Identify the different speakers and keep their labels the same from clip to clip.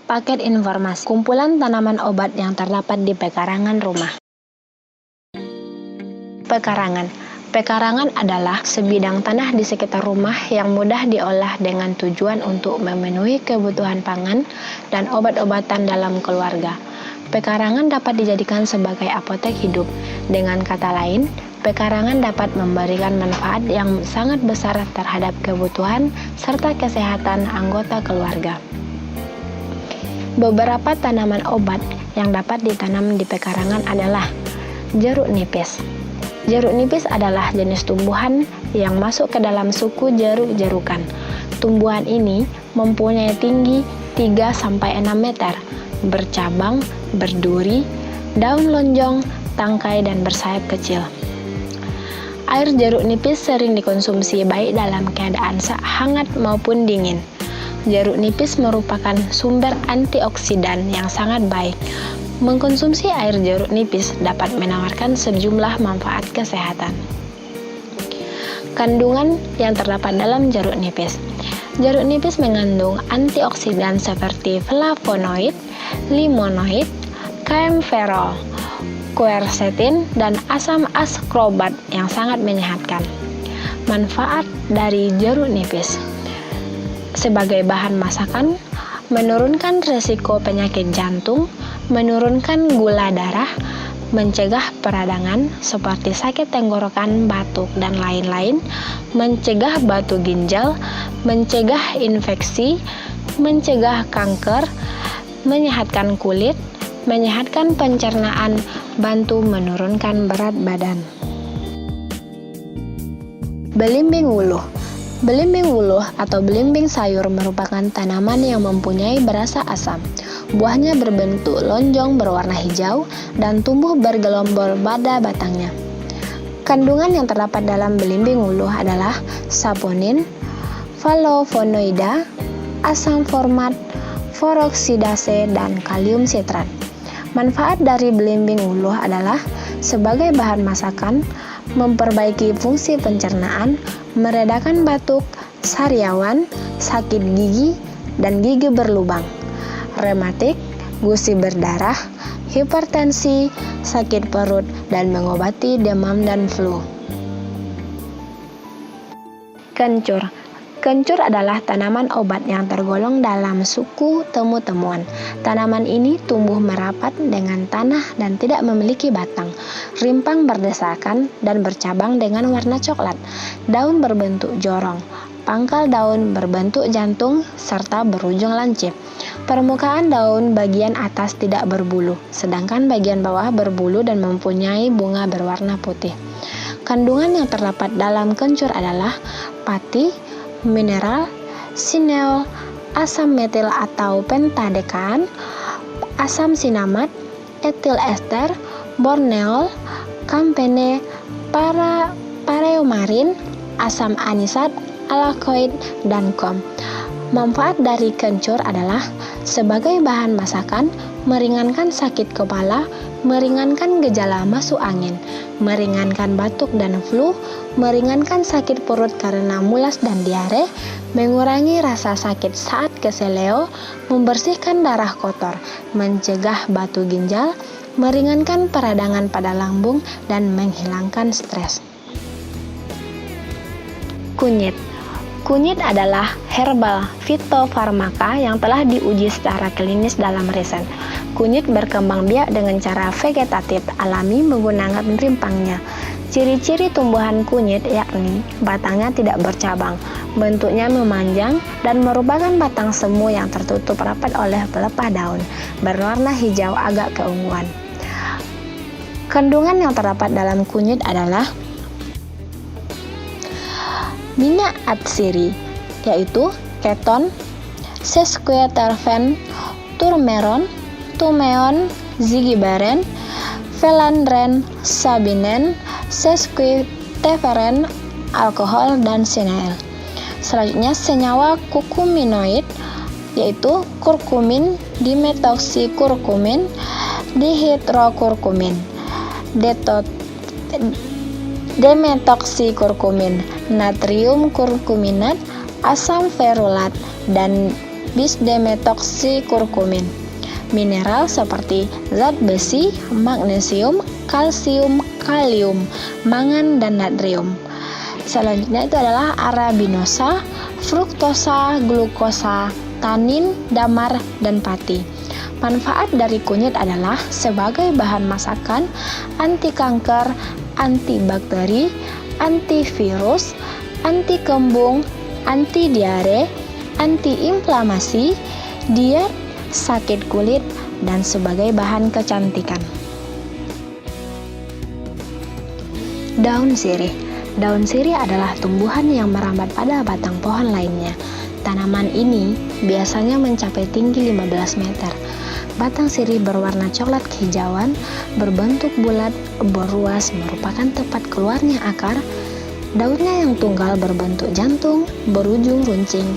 Speaker 1: Paket informasi, kumpulan tanaman obat yang terdapat di pekarangan rumah. Pekarangan adalah sebidang tanah di sekitar rumah yang mudah diolah dengan tujuan untuk memenuhi kebutuhan pangan dan obat-obatan dalam keluarga. Pekarangan dapat dijadikan sebagai apotek hidup. Dengan kata lain, pekarangan dapat memberikan manfaat yang sangat besar terhadap kebutuhan serta kesehatan anggota keluarga. Beberapa tanaman obat yang dapat ditanam di pekarangan adalah jeruk nipis. Jeruk nipis adalah jenis tumbuhan yang masuk ke dalam suku jeruk-jerukan. Tumbuhan ini mempunyai tinggi 3-6 meter, bercabang, berduri, daun lonjong, tangkai, dan bersayap kecil. Air jeruk nipis sering dikonsumsi baik dalam keadaan hangat maupun dingin. Jeruk nipis merupakan sumber antioksidan yang sangat baik. Mengkonsumsi air jeruk nipis dapat menawarkan sejumlah manfaat kesehatan. Kandungan yang terdapat dalam jeruk nipis. Jeruk nipis mengandung antioksidan seperti flavonoid, limonoid, kaempferol, quercetin, dan asam ascorbat yang sangat menyehatkan. Manfaat dari jeruk nipis. Sebagai bahan masakan, menurunkan risiko penyakit jantung, menurunkan gula darah, mencegah peradangan seperti sakit tenggorokan, batuk, dan lain-lain, mencegah batu ginjal, mencegah infeksi, mencegah kanker, menyehatkan kulit, menyehatkan pencernaan, bantu menurunkan berat badan. Belimbing wuluh. Belimbing wuluh atau belimbing sayur merupakan tanaman yang mempunyai berasa asam. Buahnya berbentuk lonjong berwarna hijau dan tumbuh bergelombol pada batangnya. Kandungan yang terdapat dalam belimbing wuluh adalah saponin, flavonoida, asam format, foroksidase, dan kalium sitrat. Manfaat dari belimbing wuluh adalah sebagai bahan masakan, memperbaiki fungsi pencernaan, meredakan batuk, sariawan, sakit gigi, dan gigi berlubang, rematik, gusi berdarah, hipertensi, sakit perut, dan mengobati demam dan flu. Kencur. Kencur adalah tanaman obat yang tergolong dalam suku temu-temuan. Tanaman ini tumbuh merapat dengan tanah dan tidak memiliki batang. Rimpang berdesakan dan bercabang dengan warna coklat. Daun berbentuk jorong. Pangkal daun berbentuk jantung serta berujung lancip. Permukaan daun bagian atas tidak berbulu, sedangkan bagian bawah berbulu dan mempunyai bunga berwarna putih. Kandungan yang terdapat dalam kencur adalah pati, mineral, sineol, asam metil atau pentadekaan, asam sinamat, etil ester, borneol, campene, pareomarin, asam anisat, alakoid, dan kom. Manfaat dari kencur adalah sebagai bahan masakan, meringankan sakit kepala, meringankan gejala masuk angin, meringankan batuk dan flu, meringankan sakit perut karena mulas dan diare, mengurangi rasa sakit saat keseleo, membersihkan darah kotor, mencegah batu ginjal, meringankan peradangan pada lambung, dan menghilangkan stres. Kunyit. Kunyit adalah herbal fitofarmaka yang telah diuji secara klinis dalam riset. Kunyit berkembang biak dengan cara vegetatif alami menggunakan rimpangnya. Ciri-ciri tumbuhan kunyit yakni batangnya tidak bercabang, bentuknya memanjang, dan merupakan batang semu yang tertutup rapat oleh pelepah daun, berwarna hijau agak keunguan. Kandungan yang terdapat dalam kunyit adalah minyak atsiri, yaitu keton, sesquiterpen, turmeron, tumeon, zigiberen, felandren, sabinen, sesquiterpen, alkohol, dan sineol. Selanjutnya senyawa kurkuminoid, yaitu kurkumin, dimetoksikurkumin, dihidrokurkumin, demetoksikurkumin, natrium kurkuminat, asam ferulat, dan bis-dimetoksikurkumin. Mineral seperti zat besi, magnesium, kalsium, kalium, mangan, dan natrium. Selanjutnya itu adalah arabinosa, fruktosa, glukosa, tanin, damar, dan pati. Manfaat dari kunyit adalah sebagai bahan masakan, anti kanker, antibakteri, antivirus, anti kembung, anti diare, anti-inflamasi, diet, sakit kulit, dan sebagai bahan kecantikan. Daun sirih. Daun sirih adalah tumbuhan yang merambat pada batang pohon lainnya. Tanaman ini biasanya mencapai tinggi 15 meter. Batang sirih berwarna coklat kehijauan, berbentuk bulat, beruas, merupakan tempat keluarnya akar. Daunnya yang tunggal berbentuk jantung, berujung runcing,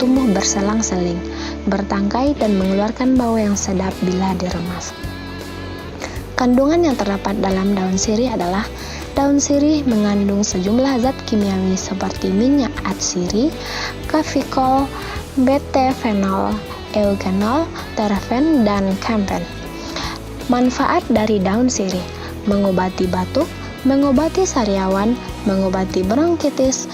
Speaker 1: tumbuh berselang-seling, bertangkai, dan mengeluarkan bau yang sedap bila diremas. Kandungan yang terdapat dalam daun sirih adalah daun sirih mengandung sejumlah zat kimiawi seperti minyak atsiri, kafikol, beta-fenol, eugenol, terpen, dan kampen. Manfaat dari daun sirih: mengobati batuk, mengobati sariawan, mengobati bronkitis,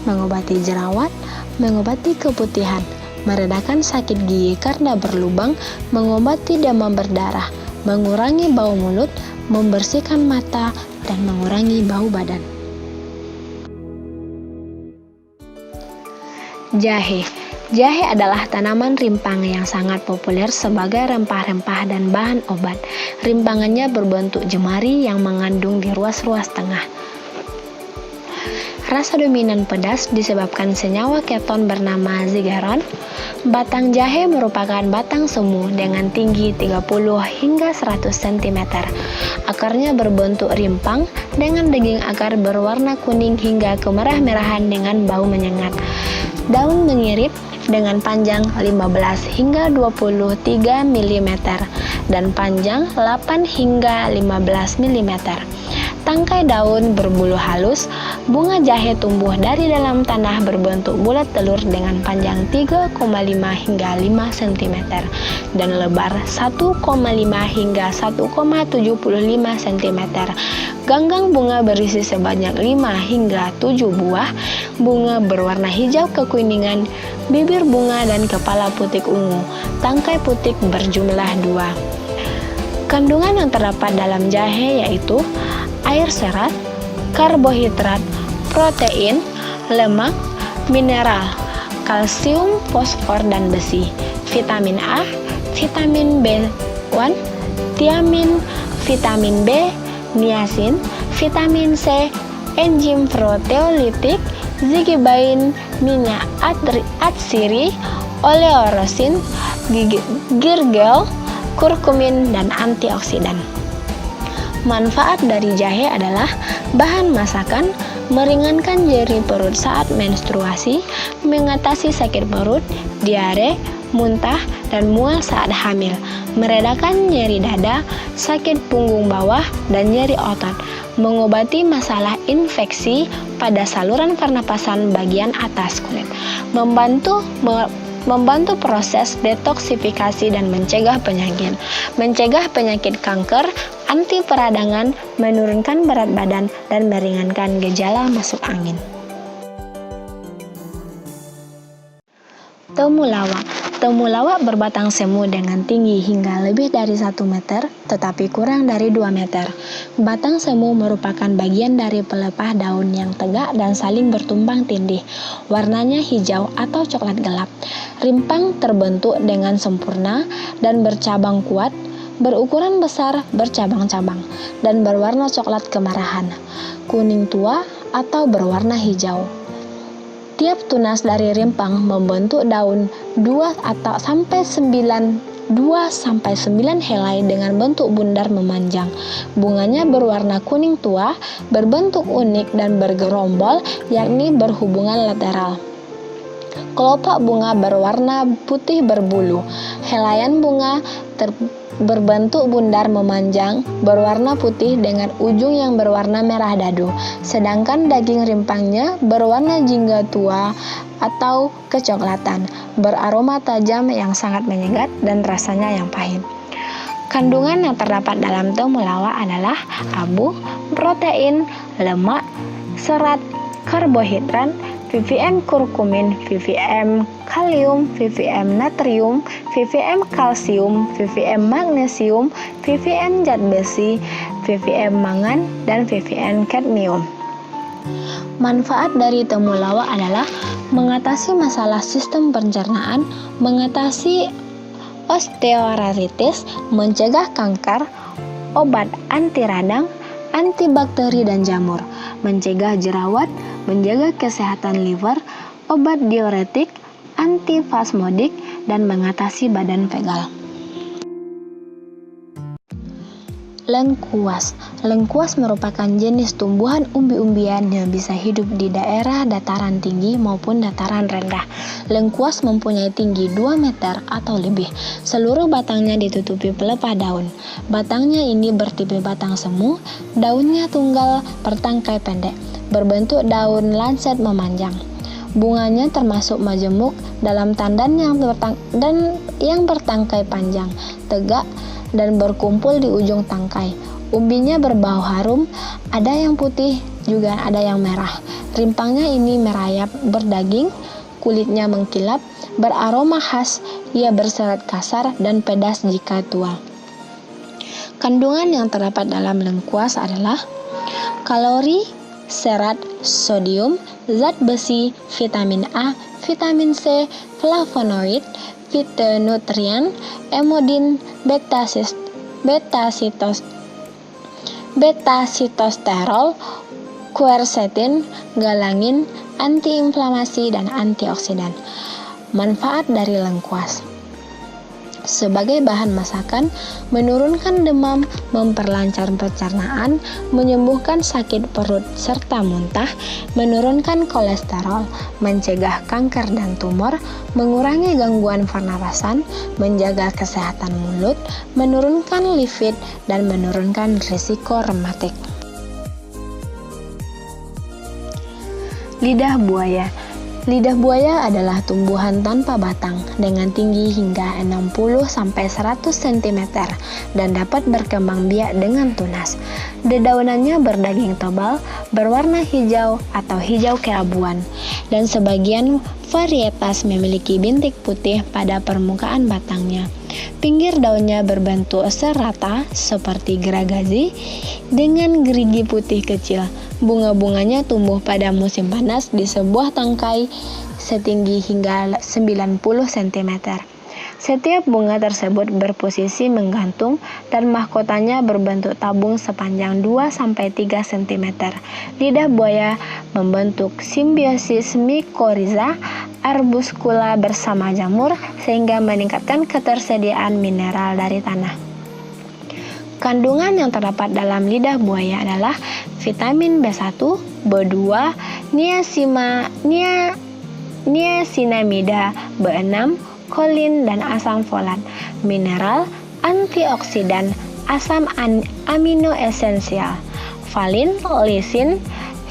Speaker 1: mengobati jerawat, mengobati keputihan, meredakan sakit gigi karena berlubang, mengobati demam berdarah, mengurangi bau mulut, membersihkan mata, dan mengurangi bau badan. Jahe. Jahe adalah tanaman rimpang yang sangat populer sebagai rempah-rempah dan bahan obat. Rimpangannya berbentuk jemari yang mengandung di ruas-ruas tengah. Rasa dominan pedas disebabkan senyawa keton bernama zigeron. Batang jahe merupakan batang semu dengan tinggi 30 hingga 100 cm. Akarnya berbentuk rimpang dengan daging akar berwarna kuning hingga kemerah-merahan dengan bau menyengat. Daun mengirit dengan panjang 15 hingga 23 mm dan panjang 8 hingga 15 mm. Tangkai daun berbulu halus. Bunga jahe tumbuh dari dalam tanah berbentuk bulat telur dengan panjang 3,5 hingga 5 cm dan lebar 1,5 hingga 1,75 cm. Ganggang bunga berisi sebanyak 5 hingga 7 buah. Bunga berwarna hijau kekuningan, bibir bunga dan kepala putik ungu. Tangkai putik berjumlah 2. Kandungan yang terdapat dalam jahe yaitu air serat, karbohidrat, protein, lemak, mineral, kalsium, fosfor, dan besi, vitamin A, vitamin B1, tiamin, vitamin B, niacin, vitamin C, enzim proteolitik, zigibain, minyak atsiri, oleoresin, girgel, kurkumin, dan antioksidan. Manfaat dari jahe adalah bahan masakan, meringankan nyeri perut saat menstruasi, mengatasi sakit perut, diare, muntah, dan mual saat hamil, meredakan nyeri dada, sakit punggung bawah, dan nyeri otot, mengobati masalah infeksi pada saluran pernapasan bagian atas kulit, membantu proses detoksifikasi dan mencegah penyakit kanker, anti peradangan, menurunkan berat badan, dan meringankan gejala masuk angin. Temulawak. Temulawak berbatang semu dengan tinggi hingga lebih dari 1 meter, tetapi kurang dari 2 meter. Batang semu merupakan bagian dari pelepah daun yang tegak dan saling bertumpang tindih. Warnanya hijau atau coklat gelap. Rimpang terbentuk dengan sempurna dan bercabang kuat, berukuran besar, bercabang-cabang, dan berwarna coklat kemerahan, kuning tua, atau berwarna hijau. Tiap tunas dari rimpang membentuk daun 2 sampai 9 helai dengan bentuk bundar memanjang. Bunganya berwarna kuning tua, berbentuk unik dan bergerombol, yakni berhubungan lateral. Kelopak bunga berwarna putih berbulu. Helaian bunga berbentuk bundar memanjang, berwarna putih dengan ujung yang berwarna merah dadu. Sedangkan daging rimpangnya berwarna jingga tua atau kecoklatan, beraroma tajam yang sangat menyengat dan rasanya yang pahit. Kandungan yang terdapat dalam temulawak adalah abu, protein, lemak, serat, karbohidrat, VVM kurkumin, VVM kalium, VVM natrium, VVM kalsium, VVM magnesium, VVM zat besi, VVM mangan, dan VVM kadmium. Manfaat dari temulawak adalah mengatasi masalah sistem pencernaan, mengatasi osteoartritis, mencegah kanker, obat anti radang, antibakteri dan jamur, mencegah jerawat, menjaga kesehatan liver, obat diuretik, antispasmodik, dan mengatasi badan pegal. Lengkuas. Lengkuas merupakan jenis tumbuhan umbi-umbian yang bisa hidup di daerah dataran tinggi maupun dataran rendah. Lengkuas mempunyai tinggi 2 meter atau lebih. Seluruh batangnya ditutupi pelepah daun. Batangnya ini bertipe batang semu, daunnya tunggal bertangkai pendek, berbentuk daun lancet memanjang. Bunganya termasuk majemuk dalam tandan yang bertangkai panjang, tegak, dan berkumpul di ujung tangkai. Umbinya berbau harum, ada yang putih, juga ada yang merah. Rimpangnya ini merayap, berdaging, kulitnya mengkilap, beraroma khas, ia berserat kasar dan pedas jika tua. Kandungan yang terdapat dalam lengkuas adalah kalori, serat, sodium, zat besi, vitamin A, vitamin C, flavonoid, fitonutrien, emodin, beta-sitosterol, quercetin, galangin, antiinflamasi, dan antioksidan. Manfaat dari lengkuas: sebagai bahan masakan, menurunkan demam, memperlancar pencernaan, menyembuhkan sakit perut serta muntah, menurunkan kolesterol, mencegah kanker dan tumor, mengurangi gangguan pernapasan, menjaga kesehatan mulut, menurunkan lipid, dan menurunkan risiko rematik. Lidah buaya. Lidah buaya adalah tumbuhan tanpa batang dengan tinggi hingga 60-100 cm dan dapat berkembang biak dengan tunas. Dedaunannya berdaging tebal, berwarna hijau atau hijau keabuan, dan sebagian varietas memiliki bintik putih pada permukaan batangnya. Pinggir daunnya berbentuk serata seperti geragazi dengan gerigi putih kecil. Bunga-bunganya tumbuh pada musim panas di sebuah tangkai setinggi hingga 90 cm. Setiap bunga tersebut berposisi menggantung dan mahkotanya berbentuk tabung sepanjang 2-3 cm. Lidah buaya membentuk simbiosis mikoriza arbuscula bersama jamur sehingga meningkatkan ketersediaan mineral dari tanah. Kandungan yang terdapat dalam lidah buaya adalah vitamin B1, B2, niacinamida, B6, kolin, dan asam folat, mineral, antioksidan, asam amino esensial, valin, lisin,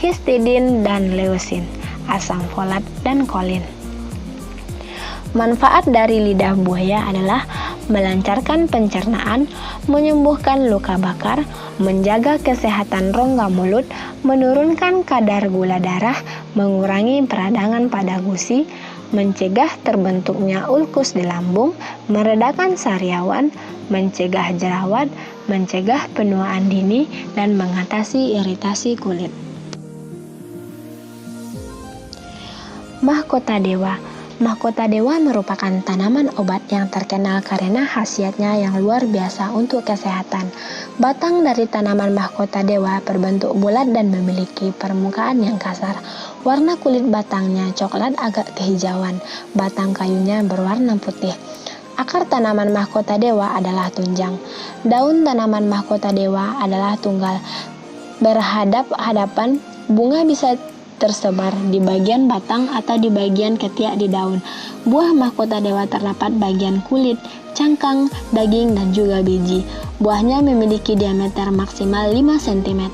Speaker 1: histidin, dan leusin, asam folat, dan kolin. Manfaat dari lidah buaya adalah melancarkan pencernaan, menyembuhkan luka bakar, menjaga kesehatan rongga mulut, menurunkan kadar gula darah, mengurangi peradangan pada gusi, mencegah terbentuknya ulkus di lambung, meredakan sariawan, mencegah jerawat, mencegah penuaan dini, dan mengatasi iritasi kulit. Mahkota dewa. Mahkota dewa merupakan tanaman obat yang terkenal karena khasiatnya yang luar biasa untuk kesehatan. Batang dari tanaman mahkota dewa berbentuk bulat dan memiliki permukaan yang kasar. Warna kulit batangnya coklat agak kehijauan. Batang kayunya berwarna putih. Akar tanaman mahkota dewa adalah tunjang. Daun tanaman mahkota dewa adalah tunggal berhadap-hadapan. Bunga bisa tersebar di bagian batang atau di bagian ketiak di daun. Buah mahkota dewa terdapat bagian kulit, cangkang, daging, dan juga biji. Buahnya memiliki diameter maksimal 5 cm.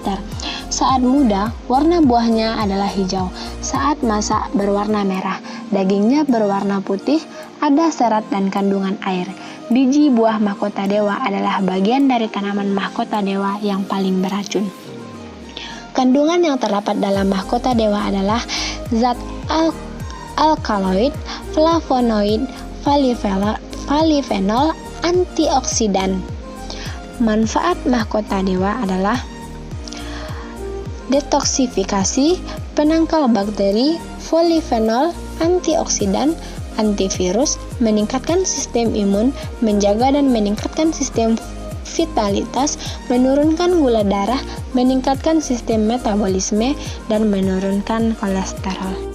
Speaker 1: Saat muda, warna buahnya adalah hijau. Saat masak berwarna merah. Dagingnya berwarna putih, ada serat dan kandungan air. Biji buah mahkota dewa adalah bagian dari tanaman mahkota dewa yang paling beracun. Kandungan yang terdapat dalam mahkota dewa adalah zat alkaloid, flavonoid, polyphenol, antioksidan. Manfaat mahkota dewa adalah detoksifikasi, penangkal bakteri, polyphenol, antioksidan, antivirus, meningkatkan sistem imun, menjaga dan meningkatkan sistem vitalitas, menurunkan gula darah, meningkatkan sistem metabolisme, dan menurunkan kolesterol.